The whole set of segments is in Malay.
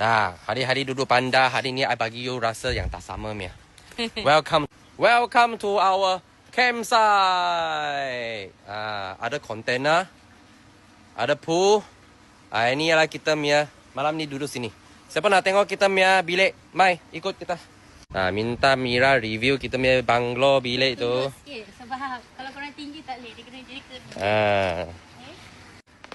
Nah, hari-hari duduk panda, hari ni I bagi you rasa yang tak sama Mia. Welcome to our campsite. Ada container, ada pool. Ini ialah kita Mia malam ni duduk sini. Siapa nak tengok kita Mia bilik? Mai, ikut kita. Minta Mira review kita punya banglo bilik tu. Sikit, sebab kalau korang tinggi tak boleh, dia kena jadi ke.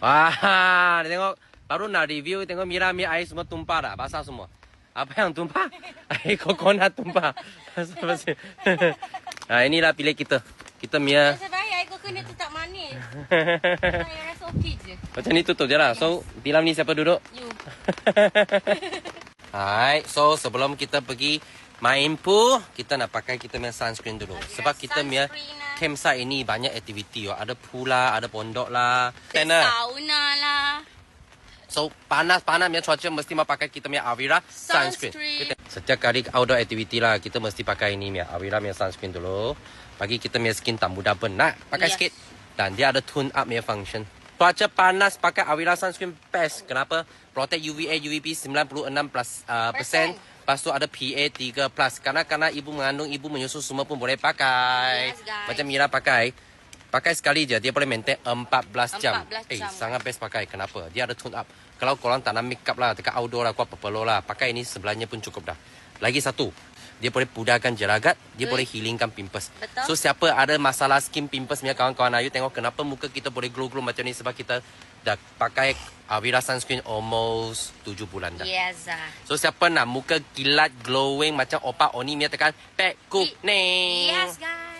Wah, dia tengok baru nak review, tengok Mira punya air semua tumpah dah, basah semua. Apa yang tumpah? Air coconut tumpah. Inilah bilik kita. Kita Mia. Sebab air coconut tu tak manis. Saya rasa okey je. Macam ni tutup je lah. So, dalam ni siapa duduk? You. Alright, so sebelum kita pergi main pool, kita nak pakai kita punya sunscreen dulu. Sebab kita punya campsite ini banyak aktiviti. Ada pool lah, ada pondok lah. Sauna lah. So, panas-panas punya cuaca mesti mau pakai kita punya Avira sunscreen. Setiap kali outdoor activity lah, kita mesti pakai ini punya Avira punya sunscreen dulu. Bagi kita punya skin tak mudah benak. Pakai sikit. Dan dia ada tune up punya function. Cuaca panas pakai Avira sunscreen best. Kenapa? Protect UVA, UVB 96%. Lepas tu ada PA 3+. Karena ibu mengandung, ibu menyusu semua pun boleh pakai. Yes, guys. Macam Mira pakai. Pakai sekali je, dia boleh maintain 14 jam. 14 jam. Sangat best pakai. Kenapa? Dia ada tune up. Kalau korang tak nak make up lah, dekat outdoor lah, kuat perlu lah. Pakai ini sebelahnya pun cukup dah. Lagi satu, dia boleh pudarkan jelagat, dia boleh healingkan pimples. Betul. So siapa ada masalah skin pimples punya kawan-kawan, ayu tengok kenapa muka kita boleh glow-glow macam ni, sebab kita dah pakai Avira sunscreen almost 7 bulan dah. Yes. So siapa nak muka kilat glowing macam Opa Oni, tekan pek kuning. Yes guys.